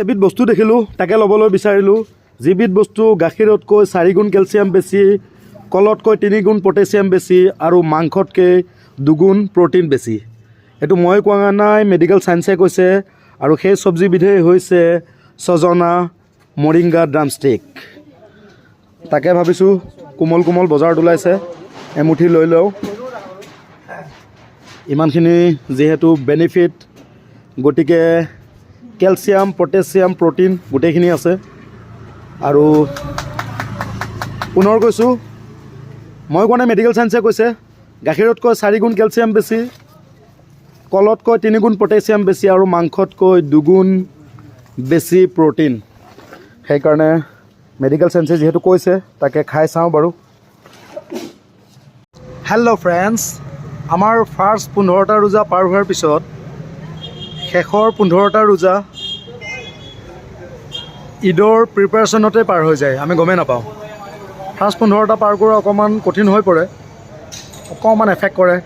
এবিধ বস্তু দেখিলোঁ তাকে ল'বলৈ বিচাৰিলোঁ। যিবিধ বস্তু গাখীৰতকৈ 4 গুণ কেলছিয়াম বেছি, কলতকৈ 3 গুণ পটেছিয়াম বেছি আৰু মাংসতকৈ 2 গুণ প্ৰ'টিন বেছি। এইটো মই কোৱা নাই, মেডিকেল চায়েন্সে কৈছে। আৰু সেই চব্জিবিধেই হৈছে ছজনা মৰিংগা ড্ৰামষ্টিক। তাকে ভাবিছোঁ কোমল কোমল বজাৰত ওলাইছে, এমুঠি লৈ লওঁ। ইমানখিনি যিহেতু বেনিফিট, গতিকে কেলছিয়াম, পটেছিয়াম, প্ৰ'টিন গোটেইখিনি আছে। আৰু পুনৰ কৈছোঁ, মই কোৱা নাই, মেডিকেল চায়েন্সে কৈছে। গাখীৰতকৈ 4 গুণ কেলছিয়াম বেছি, কলতকৈ 3 গুণ পটেছিয়াম বেছি আৰু মাংসতকৈ 2 গুণ বেছি প্ৰ'টিন। সেইকাৰণে মেডিকেল চায়েন্সে যিহেতু কৈছে তাকে খাই চাওঁ বাৰু। হেল্ল' ফ্ৰেণ্ডছ, আমাৰ ফাৰ্ষ্ট 15টা ৰোজা পাৰ হোৱাৰ পিছত শেষৰ 15টা ৰোজা ঈদৰ প্ৰিপাৰেশ্যনতে পাৰ হৈ যায়, আমি গমেই নাপাওঁ। ফাৰ্ষ্ট 15টা পাৰ কৰা অকণমান কঠিন হৈ পৰে, অকণমান এফেক্ট কৰে।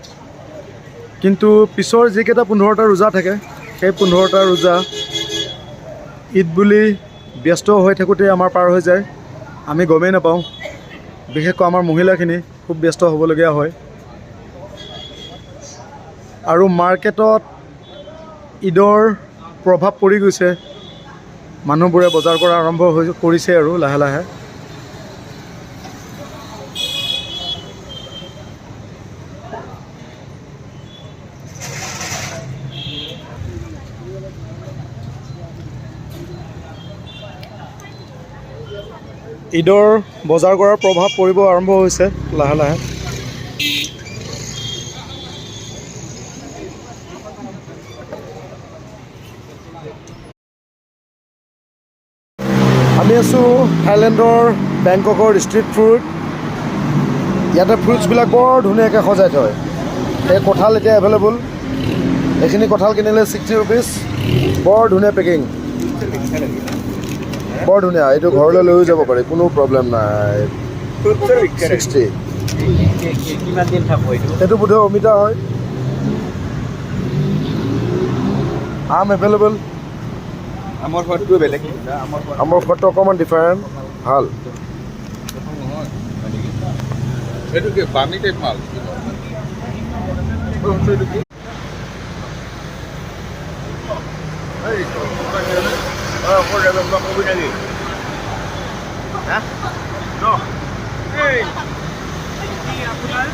কিন্তু পিছৰ যিকেইটা 15টা ৰোজা থাকে, সেই 15টা ৰোজা ঈদ বুলি ব্যস্ত হৈ থাকোঁতেই আমাৰ পাৰ হৈ যায়, আমি গমেই নাপাওঁ। বিশেষকৈ আমাৰ মহিলাখিনি খুব ব্যস্ত হ'বলগীয়া হয়। আৰু মাৰ্কেটত ঈদৰ প্ৰভাৱ পৰি গৈছে, মানুহবোৰে বজাৰ কৰা আৰম্ভ কৰিছে আৰু লাহে লাহে। ঈদৰ বজাৰ কৰাৰ প্ৰভাৱ পৰিব আৰম্ভ হৈছে লাহে লাহে। আমি আছোঁ থাইলেণ্ডৰ বেংককৰ ষ্ট্ৰীট ফুড। ইয়াতে ফ্ৰুটছবিলাক বৰ ধুনীয়াকৈ সজাই থয়। এই কঁঠাল এতিয়া এভেইলেবল। এইখিনি কঁঠাল কিনিলে 60 ৰুপিজ। বৰ ধুনীয়া পেকিং, বৰ ধুনীয়া। এইটো ঘৰলৈ লৈও যাব পাৰি, কোনো প্ৰব্লেম নাই। 60। এইটো বোধহয় অমিতা হয়। আম এভেইলেবল। আমৰ সোৱাদটো বেলেগ, আমৰ সোৱাদটো অকণমান ডিফাৰেণ্ট, ভাল। এইটো কি পানী টাইপ মাল? আপোনাৰ